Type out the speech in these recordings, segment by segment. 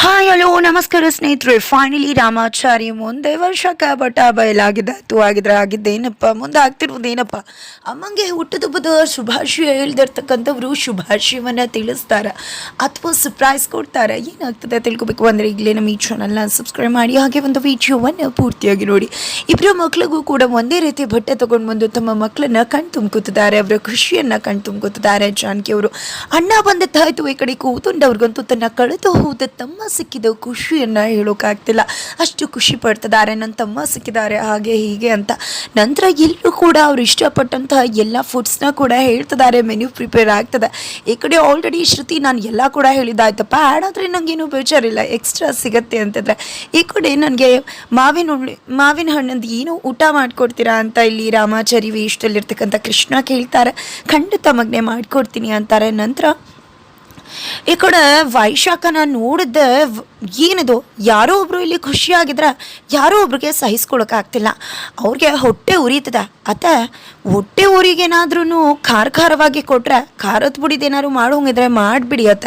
Hi hello ನಮಸ್ಕಾರ ಸ್ನೇಹಿತರೆ. Finally Ramachari ಮುಂದೆ ವರ್ಷಕ್ಕೆ ಬಟ ಬಯಲಾಗಿದೆ. ಆಗಿದ್ದೇನಪ್ಪ, ಮುಂದೆ ಆಗ್ತಿರುವುದೇನಪ್ಪ, ಅಮ್ಮಂಗೆ ಹುಟ್ಟುಹಬ್ಬದ ಶುಭಾಶಯ ಹೇಳ್ದಿರ್ತಕ್ಕಂಥವ್ರು ಶುಭಾಶಯವನ್ನು ತಿಳಿಸ್ತಾರೆ ಅಥವಾ ಸರ್ಪ್ರೈಸ್ ಕೊಡ್ತಾರೆ. ಏನಾಗ್ತದೆ ತಿಳ್ಕೊಬೇಕು ಅಂದರೆ ಈಗಲೇ ನಮ್ಮ ಈ ಚಾನಲ್ನ ಸಬ್ಸ್ಕ್ರೈಬ್ ಮಾಡಿ, ಹಾಗೆ ಒಂದು ವಿಡಿಯೋವನ್ನು ಪೂರ್ತಿಯಾಗಿ ನೋಡಿ. ಇಬ್ಬರು ಮಕ್ಕಳಿಗೂ ಕೂಡ ಒಂದೇ ರೀತಿ ಬಟ್ಟೆ ತೊಗೊಂಡು ಬಂದು ತಮ್ಮ ಮಕ್ಕಳನ್ನ ಕಣ್ ತುಂಬ್ಕೊತಿದ್ದಾರೆ, ಅವರ ಖುಷಿಯನ್ನು ಕಣ್ ತುಂಬ್ಕೊತಿದ್ದಾರೆ. ಜಾನಕಿ ಅವರು ಅಣ್ಣ ಬಂದದ್ದಾಯ್ತು, ಈ ಕಡೆ ಕೂತುಂಡವ್ರಿಗಂತೂ ತನ್ನ ಕಳೆದು ಹೋದ ತಮ್ಮ ಸಿಕ್ಕಿದ ಖುಷಿಯನ್ನು ಹೇಳೋಕ್ಕಾಗ್ತಿಲ್ಲ, ಅಷ್ಟು ಖುಷಿ ಪಡ್ತಿದ್ದಾರೆ. ನನ್ನ ತಮ್ಮ ಸಿಕ್ಕಿದ್ದಾರೆ ಹಾಗೆ ಹೀಗೆ ಅಂತ. ನಂತರ ಎಲ್ಲರೂ ಕೂಡ ಅವ್ರು ಇಷ್ಟಪಟ್ಟಂತಹ ಎಲ್ಲ ಫುಡ್ಸ್ನ ಕೂಡ ಹೇಳ್ತಿದ್ದಾರೆ, ಮೆನ್ಯೂ ಪ್ರಿಪೇರ್ ಆಗ್ತದೆ. ಈ ಕಡೆ ಆಲ್ರೆಡಿ ಶ್ರುತಿ ನಾನು ಎಲ್ಲ ಕೂಡ ಹೇಳಿದ್ದಾಯ್ತಪ್ಪ, ಆ್ಯಡ್ ಆದರೆ ನನಗೇನು ಬೇಜಾರಿಲ್ಲ, ಎಕ್ಸ್ಟ್ರಾ ಸಿಗತ್ತೆ ಅಂತಿದ್ರೆ. ಈ ಕಡೆ ನನಗೆ ಮಾವಿನ ಹಣ್ಣಂದು ಏನು ಊಟ ಮಾಡಿಕೊಡ್ತೀರಾ ಅಂತ ಇಲ್ಲಿ ರಾಮಾಚಾರಿ ವೇಷದಲ್ಲಿರ್ತಕ್ಕಂಥ ಕೃಷ್ಣ ಕೇಳ್ತಾರೆ. ಖಂಡಿತ ಮಗನೆ ಮಾಡಿಕೊಡ್ತೀನಿ ಅಂತಾರೆ. ನಂತರ ಈ ಕಡೆ ವೈಶಾಖನ ನೋಡಿದ್ದೆ, ಏನಿದು ಯಾರೋ ಒಬ್ರು ಇಲ್ಲಿ ಖುಷಿಯಾಗಿದ್ರೆ ಯಾರೋ ಒಬ್ರಿಗೆ ಸಹಿಸ್ಕೊಳಕ್ಕಾಗ್ತಿಲ್ಲ, ಅವ್ರಿಗೆ ಹೊಟ್ಟೆ ಉರಿತದೆ. ಅತ್ತ ಹೊಟ್ಟೆ ಊರಿಗೇನಾದ್ರೂ ಖಾರವಾಗಿ ಕೊಟ್ರೆ ಖಾರದ ಪುಡಿದೇನಾದ್ರು ಮಾಡೋಂಗಿದ್ರೆ ಮಾಡಿಬಿಡಿ ಅಂತ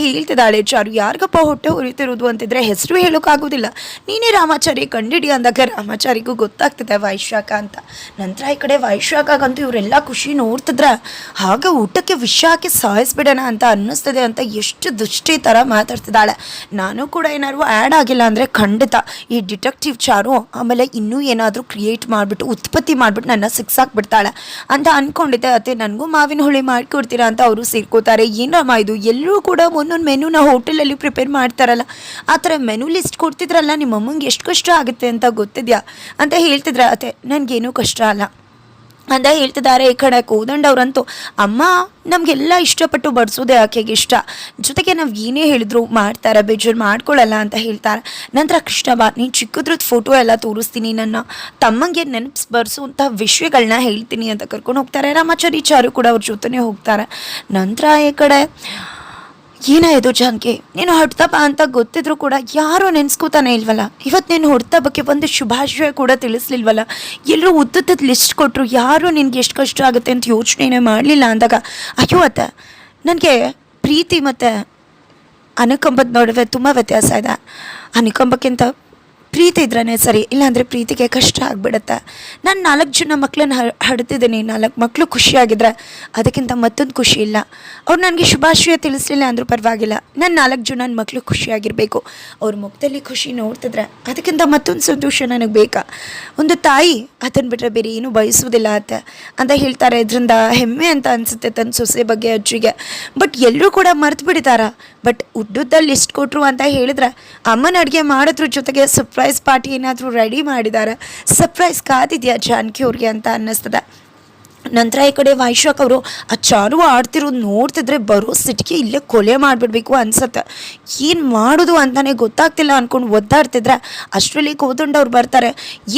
ಹೇಳ್ತಿದ್ದಾಳೆ ಚಾರು. ಯಾರಿಗಪ್ಪ ಹೊಟ್ಟೆ ಉರಿತಿರೋದು ಅಂತಿದ್ರೆ ಹೆಸರು ಹೇಳೋಕ್ಕಾಗೋದಿಲ್ಲ, ನೀನೇ ರಾಮಾಚಾರಿ ಕಂಡಿಡಿ ಅಂದಾಗ ರಾಮಾಚಾರಿಗೂ ಗೊತ್ತಾಗ್ತದೆ ವೈಶಾಖ ಅಂತ. ನಂತರ ಈ ಕಡೆ ವೈಶಾಖಗಂತೂ ಇವರೆಲ್ಲ ಖುಷಿ ನೋಡ್ತಿದ್ರೆ ಹಾಗೆ ಊಟಕ್ಕೆ ವಿಷ ಹಾಕಿ ಸಾಯಿಸ್ಬಿಡೋಣ ಅಂತ ಅನ್ನಿಸ್ತದೆ ಅಂತ ಎಷ್ಟು ದೃಷ್ಟಿ ಥರ ಮಾತಾಡ್ತಿದ್ದಾಳೆ. ನಾನು ಕೂಡ ಏನಾದ್ರು ಆ್ಯಡ್ ಆಗಿಲ್ಲ ಅಂದರೆ ಖಂಡಿತ ಈ ಡಿಟೆಕ್ಟಿವ್ ಚಾರು ಆಮೇಲೆ ಇನ್ನೂ ಏನಾದರೂ ಕ್ರಿಯೇಟ್ ಮಾಡಿಬಿಟ್ಟು ಉತ್ಪತ್ತಿ ಮಾಡಿಬಿಟ್ಟು ನನ್ನ ಸಿಕ್ಸಾಕ್ಬಿಡ್ತಾಳೆ ಅಂತ ಅಂದ್ಕೊಂಡಿದ್ದೆ. ಅತ್ತೆ ನನಗೂ ಮಾವಿನ ಹುಳಿ ಮಾಡಿಕೊಡ್ತೀರಾ ಅಂತ ಅವರು ಸೇರ್ಕೋತಾರೆ. ಏನಮ್ಮ ಇದು, ಎಲ್ಲರೂ ಕೂಡ ಒಂದೊಂದು ಮೆನುನ ಹೋಟೆಲಲ್ಲಿ ಪ್ರಿಪೇರ್ ಮಾಡ್ತಾರಲ್ಲ, ಆ ಥರ ಮೆನು ಲಿಸ್ಟ್ ಕೊಡ್ತಿದ್ರಲ್ಲ, ನಿಮ್ಮ ಅಮ್ಮಂಗೆ ಎಷ್ಟು ಕಷ್ಟ ಆಗುತ್ತೆ ಅಂತ ಗೊತ್ತಿದೆಯಾ ಅಂತ ಹೇಳ್ತಿದ್ರೆ. ಅತ್ತೆ ನನಗೇನೂ ಕಷ್ಟ ಅಲ್ಲ ಅಂತ ಹೇಳ್ತಿದ್ದಾರೆ. ಈ ಕಡೆ ಕೋದಂಡವ್ರಂತೂ ಅಮ್ಮ ನಮಗೆಲ್ಲ ಇಷ್ಟಪಟ್ಟು ಬಡಿಸೋದೇ ಆಕೆಗೆ ಇಷ್ಟ, ಜೊತೆಗೆ ನಾವು ಏನೇ ಹೇಳಿದ್ರು ಮಾಡ್ತಾರೆ, ಬೇಜಾರು ಮಾಡ್ಕೊಳ್ಳಲ್ಲ ಅಂತ ಹೇಳ್ತಾರೆ. ನಂತರ ಕೃಷ್ಣ ಬಾ, ನೀನು ಚಿಕ್ಕದ್ರದ್ದು ಫೋಟೋ ಎಲ್ಲ ತೋರಿಸ್ತೀನಿ, ನನ್ನ ತಮ್ಮಂಗೆ ನೆನಪು ಬರ್ಸುವಂಥ ವಿಷಯಗಳನ್ನ ಹೇಳ್ತೀನಿ ಅಂತ ಕರ್ಕೊಂಡು ಹೋಗ್ತಾರೆ. ರಾಮಾಚಾರಿ ಚಾರು ಕೂಡ ಅವ್ರ ಜೊತೆನೇ ಹೋಗ್ತಾರೆ. ನಂತರ ಈ ಕಡೆ ಏನಾಯಿತು ಜಾನಕಿ, ನೀನು ಹೊಡ್ತಪ್ಪ ಅಂತ ಗೊತ್ತಿದ್ರು ಕೂಡ ಯಾರೂ ನೆನೆಸ್ಕೋತಾನೆ ಇಲ್ವಲ್ಲ, ಇವತ್ತು ನೀನು ಹೊಡ್ತಬ್ಬಕ್ಕೆ ಒಂದು ಶುಭಾಶಯ ಕೂಡ ತಿಳಿಸ್ಲಿಲ್ವಲ್ಲ, ಎಲ್ಲರೂ ಉದ್ದದ ಲಿಸ್ಟ್ ಕೊಟ್ಟರು, ಯಾರೂ ನಿನಗೆ ಎಷ್ಟು ಕಷ್ಟ ಆಗುತ್ತೆ ಅಂತ ಯೋಚನೆ ಮಾಡಲಿಲ್ಲ ಅಂದಾಗ, ಅಯ್ಯೋ ಅತ್ತ ನನಗೆ ಪ್ರೀತಿ ಮತ್ತು ಅನುಕಂಪದ ನಡುವೆ ತುಂಬ ವ್ಯತ್ಯಾಸ ಇದೆ. ಅನುಕಂಪಕ್ಕಿಂತ ಪ್ರೀತಿ ಇದ್ರೇ ಸರಿ, ಇಲ್ಲಾಂದರೆ ಪ್ರೀತಿಗೆ ಕಷ್ಟ ಆಗಿಬಿಡುತ್ತೆ. ನಾನು 4 ಜನ ಮಕ್ಕಳನ್ನ ಹಡ್ತಿದ್ದೀನಿ, 4 ಮಕ್ಕಳು ಖುಷಿಯಾಗಿದ್ದರೆ ಅದಕ್ಕಿಂತ ಮತ್ತೊಂದು ಖುಷಿ ಇಲ್ಲ. ಅವ್ರು ನನಗೆ ಶುಭಾಶಯ ತಿಳಿಸ್ಲಿಲ್ಲ ಅಂದರೂ ಪರವಾಗಿಲ್ಲ, ನನ್ನ 4 ಜನ ಮಕ್ಕಳು ಖುಷಿಯಾಗಿರಬೇಕು, ಅವ್ರ ಮುಖದಲ್ಲಿ ಖುಷಿ ನೋಡ್ತಿದ್ರೆ ಅದಕ್ಕಿಂತ ಮತ್ತೊಂದು ಸಂತೋಷ ನನಗೆ ಬೇಕಾ. ಒಂದು ತಾಯಿ ಅದನ್ನು ಬಿಟ್ಟರೆ ಬೇರೆ ಏನೂ ಬಯಸೋದಿಲ್ಲ ಅಂತ ಹೇಳ್ತಾರೆ. ಇದರಿಂದ ಹೆಮ್ಮೆ ಅಂತ ಅನಿಸುತ್ತೆ ತನ್ನ ಸೊಸೆ ಬಗ್ಗೆ ಅಜ್ಜಿಗೆ. ಬಟ್ ಎಲ್ಲರೂ ಕೂಡ ಮರ್ತು ಬಿಡ್ತಾರ. ಬಟ್ ಉದ್ದುದ್ದಲ್ಲಿ ಲಿಸ್ಟ್ ಕೊಟ್ಟರು ಅಂತ ಹೇಳಿದ್ರೆ ಅಮ್ಮನ ಅಡುಗೆ ಮಾಡೋದ್ರ ಜೊತೆಗೆ ಸರ್ಪ್ರೈಸ್ ಪಾರ್ಟಿ ಏನಾದರೂ ರೆಡಿ ಮಾಡಿದ್ದಾರೆ, ಸರ್ಪ್ರೈಸ್ ಕಾದಿದೆಯಾ ಜಾನಕಿ ಅವ್ರಿಗೆ ಅಂತ ಅನ್ನಿಸ್ತದೆ. ನಂತರ ಈ ಕಡೆ ವೈಶಾಖ್ ಅವರು ಆ ಚಾರು ಆಡ್ತಿರೋದು ನೋಡ್ತಿದ್ರೆ ಬರೋ ಸಿಟಿಗೆ ಇಲ್ಲೇ ಕೊಲೆ ಮಾಡಿಬಿಡ್ಬೇಕು ಅನ್ಸತ್ತೆ. ಏನು ಮಾಡೋದು ಅಂತಲೇ ಗೊತ್ತಾಗ್ತಿಲ್ಲ ಅಂದ್ಕೊಂಡು ಒದ್ದಾಡ್ತಿದ್ರೆ ಅಷ್ಟರಲ್ಲಿ ಕೋದಂಡವ್ರು ಬರ್ತಾರೆ.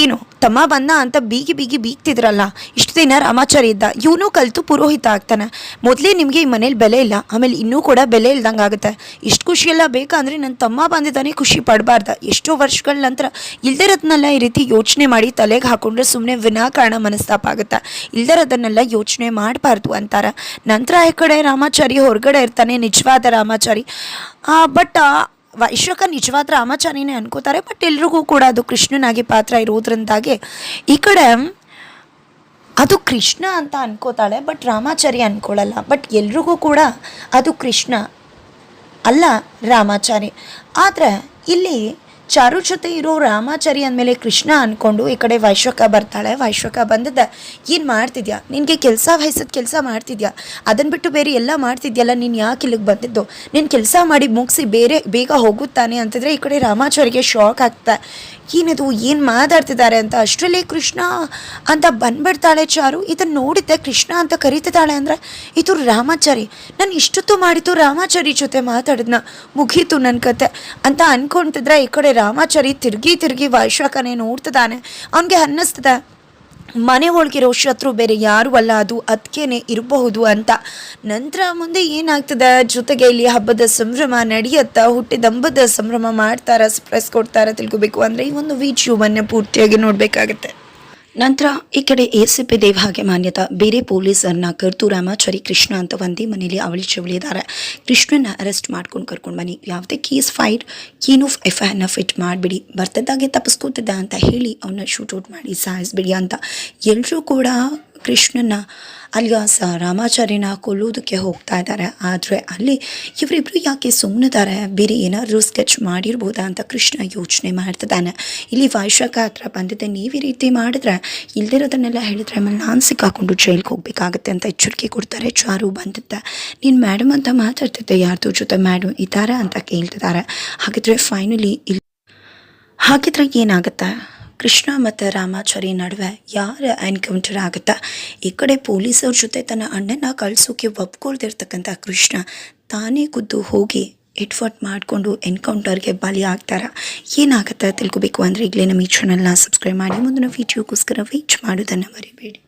ಏನು ತಮ್ಮ ಬಂದ ಅಂತ ಬೀಗ್ತಿದ್ರಲ್ಲ, ಇಷ್ಟು ದಿನ ರಾಮಾಚಾರಿ ಇದ್ದ, ಇವನು ಕಲಿತು ಪುರೋಹಿತ ಆಗ್ತಾನೆ. ಮೊದಲೇ ನಿಮಗೆ ಈ ಮನೇಲಿ ಬೆಲೆ ಇಲ್ಲ, ಆಮೇಲೆ ಇನ್ನೂ ಕೂಡ ಬೆಲೆ ಇಲ್ದಂಗೆ ಆಗುತ್ತೆ. ಇಷ್ಟು ಖುಷಿಯೆಲ್ಲ ಬೇಕಂದರೆ ನನ್ನ ತಮ್ಮ ಬಂದಿದ್ದಾನೆ, ಖುಷಿ ಪಡಬಾರ್ದ. ಎಷ್ಟೋ ವರ್ಷಗಳ ನಂತರ ಇಲ್ದಿರೋದನ್ನೆಲ್ಲ ಈ ರೀತಿ ಯೋಚನೆ ಮಾಡಿ ತಲೆಗೆ ಹಾಕೊಂಡ್ರೆ ಸುಮ್ಮನೆ ವಿನಾಕಾರಣ ಮನಸ್ತಾಪ ಆಗುತ್ತೆ. ಇಲ್ದಿರೋದನ್ನೆಲ್ಲ ಯೋಚನೆ ಮಾಡಬಾರ್ದು ಅಂತಾರೆ. ನಂತರ ಈ ಕಡೆ ರಾಮಾಚಾರಿ ಹೊರಗಡೆ ಇರ್ತಾನೆ, ನಿಜವಾದ ರಾಮಾಚಾರಿ. ಬಟ್ ವೈಶಾಖ ನಿಜವಾದ ರಾಮಾಚಾರಿನೇ ಅನ್ಕೋತಾರೆ. ಬಟ್ ಎಲ್ರಿಗೂ ಕೂಡ ಅದು ಕೃಷ್ಣನಾಗಿ ಪಾತ್ರ ಇರೋದ್ರಿಂದಾಗಿ ಈ ಕಡೆ ಅದು ಕೃಷ್ಣ ಅಂತ ಅನ್ಕೋತಾಳೆ, ಬಟ್ ರಾಮಾಚಾರಿ ಅನ್ಕೊಳ್ಳಲ್ಲ. ಬಟ್ ಎಲ್ರಿಗೂ ಕೂಡ ಅದು ಕೃಷ್ಣ ಅಲ್ಲ ರಾಮಾಚಾರಿ. ಆದರೆ ಇಲ್ಲಿ ಚಾರು ಜೊತೆ ಇರೋ ರಾಮಾಚಾರಿ ಅಂದಮೇಲೆ ಕೃಷ್ಣ ಅಂದ್ಕೊಂಡು ಈ ಕಡೆ ವೈಶಾಖ ಬರ್ತಾಳೆ. ವೈಶಾಖ ಬಂದದ್ದ, ಏನು ಮಾಡ್ತಿದ್ಯಾ, ನಿನಗೆ ವಹಿಸೋದು ಕೆಲಸ ಮಾಡ್ತಿದ್ಯಾ, ಅದನ್ನು ಬಿಟ್ಟು ಬೇರೆ ಎಲ್ಲ ಮಾಡ್ತಿದ್ಯಲ್ಲ, ನೀನು ಯಾಕೆ ಇಲ್ಲಿಗೆ ಬಂದಿದ್ದು, ನೀನು ಕೆಲಸ ಮಾಡಿ ಮುಗಿಸಿ ಬೇಗ ಹೋಗುತ್ತಾನೆ ಅಂತಿದ್ರೆ ಈ ಕಡೆ ರಾಮಾಚಾರಿಗೆ ಶಾಕ್ ಆಗ್ತಾ, ಏನಿದು ಏನು ಮಾತಾಡ್ತಿದ್ದಾರೆ ಅಂತ. ಅಷ್ಟರಲ್ಲಿ ಕೃಷ್ಣ ಅಂತ ಬಂದ್ಬಿಡ್ತಾಳೆ ಚಾರು. ಇದನ್ನು ನೋಡಿದ್ದೆ ಕೃಷ್ಣ ಅಂತ ಕರೀತಿದ್ದಾಳೆ ಅಂದರೆ ಇದು ರಾಮಾಚಾರಿ, ನಾನು ಇಷ್ಟೊತ್ತು ಮಾಡಿದ್ದು ರಾಮಾಚಾರಿ ಜೊತೆ ಮಾತಾಡಿದ್ನ, ಮುಗೀತು ನನ್ನ ಕತೆ ಅಂತ ಅಂದ್ಕೊಳ್ತಿದ್ರೆ ಈ ಕಡೆ ರಾಮಾಚಾರಿ ತಿರುಗಿ ವೈಶಾಖನೇ ನೋಡ್ತಿದ್ದಾನೆ. ಅವನಿಗೆ ಅನ್ನಿಸ್ತದೆ ಮನೆ ಒಳಗಿರೋ ಶತ್ರು ಬೇರೆ ಯಾರೂ ಅಲ್ಲ, ಅದು ಅದಕ್ಕೇನೆ ಇರಬಹುದು ಅಂತ. ನಂತರ ಮುಂದೆ ಏನಾಗ್ತದೆ, ಜೊತೆಗೆ ಇಲ್ಲಿ ಹಬ್ಬದ ಸಂಭ್ರಮ ನಡೆಯುತ್ತಾ, ಹುಟ್ಟಿದ ಹಬ್ಬದ ಸಂಭ್ರಮ ಮಾಡ್ತಾರ, ಸರ್ಪ್ರೈಸ್ ಕೊಡ್ತಾರ ತಿಳ್ಕೊಬೇಕು ಅಂದರೆ ಈ ಒಂದು ವಿಡಿಯೋವನ್ನು ಪೂರ್ತಿಯಾಗಿ ನೋಡಬೇಕಾಗತ್ತೆ. ನಂತರ ಈ ಕಡೆ ಎಸಿಪಿ ದೇವ್ ಹಾಗೆ ಮಾನ್ಯತಾ ಬೇರೆ ಪೊಲೀಸರನ್ನ ಕರೆದು ರಾಮಾಚಾರಿ ಕೃಷ್ಣ ಅಂತ ಒಂದೇ ಮನೇಲಿ ಅವಳಿ ಚವಳಿದ್ದಾರೆ. ಕೃಷ್ಣನ ಅರೆಸ್ಟ್ ಮಾಡ್ಕೊಂಡು ಕರ್ಕೊಂಡು ಬನ್ನಿ, ಯಾವುದೇ ಕೇಸ್ ಫೈಟ್ ಏನು FIR ಫಿಟ್ ಮಾಡಿಬಿಡಿ, ಬರ್ತದಾಗೆ ತಪ್ಪಿಸ್ಕೋತಿದ್ದ ಅಂತ ಹೇಳಿ ಅವನ್ನ ಶೂಟೌಟ್ ಮಾಡಿ ಸಾಯಿಸ್ಬಿಡಿ ಅಂತ ಎಲ್ಲರೂ ಕೂಡ ಕೃಷ್ಣನ ಅಲಿಯಾಸ ರಾಮಾಚಾರ್ಯನ ಕೊಲ್ಲೋದಕ್ಕೆ ಹೋಗ್ತಾ ಇದ್ದಾರೆ. ಆದರೆ ಅಲ್ಲಿ ಇವರಿಬ್ಬರು ಯಾಕೆ ಸುಮ್ಮನಿದ್ದಾರೆ, ಬೇರೆ ಏನಾದರೂ ಸ್ಕೆಚ್ ಮಾಡಿರ್ಬೋದಾ ಅಂತ ಕೃಷ್ಣ ಯೋಚನೆ ಮಾಡ್ತಿದ್ದಾನೆ. ಇಲ್ಲಿ ವೈಶಾಖ ಹತ್ರ ಬಂದಿದ್ದೆ, ನೀವು ಈ ರೀತಿ ಮಾಡಿದ್ರೆ ಇಲ್ದಿರೋದನ್ನೆಲ್ಲ ಹೇಳಿದ್ರೆ ಆಮೇಲೆ ನಾನು ಸಿಕ್ಕಾಕೊಂಡು ಜೈಲಿಗೆ ಹೋಗಬೇಕಾಗತ್ತೆ ಅಂತ ಎಚ್ಚರಿಕೆ ಕೊಡ್ತಾರೆ. ಚಾರು ಬಂದಿದ್ದೆ, ನೀನು ಮೇಡಮ್ ಅಂತ ಮಾತಾಡ್ತಿದ್ದೆ, ಯಾರ್ದೋ ಜೊತೆ ಮೇಡಮ್ ಇದ್ದಾರೆ ಅಂತ ಕೇಳ್ತಿದ್ದಾರೆ. ಹಾಗಿದ್ರೆ ಏನಾಗುತ್ತೆ, ಕೃಷ್ಣ ಮತ್ತು ರಾಮಾಚಾರಿ ನಡುವೆ ಯಾರ ಎನ್ಕೌಂಟರ್ ಆಗುತ್ತಾ? ಈ ಕಡೆ ಪೊಲೀಸವ್ರ ಜೊತೆ ತನ್ನ ಅಣ್ಣನ ಕಳಿಸೋಕೆ ಒಪ್ಕೊಳ್ದಿರ್ತಕ್ಕಂಥ ಕೃಷ್ಣ ತಾನೇ ಖುದ್ದು ಹೋಗಿ ಎಡ್ವರ್ಟ್ ಮಾಡಿಕೊಂಡು ಎನ್ಕೌಂಟರ್ಗೆ ಬಲಿ ಆಗ್ತಾರ. ಏನಾಗುತ್ತೆ ತಿಳ್ಕೊಬೇಕು ಅಂದರೆ ಈಗಲೇ ನಮ್ಮ ಈ ಚಾನಲ್ನ ಸಬ್ಸ್ಕ್ರೈಬ್ ಮಾಡಿ ಮುಂದಿನ ವಿಡಿಯೋಗೋಸ್ಕರ ವೇಟ್ ಮಾಡೋದನ್ನು ಮರಿಬೇಡಿ.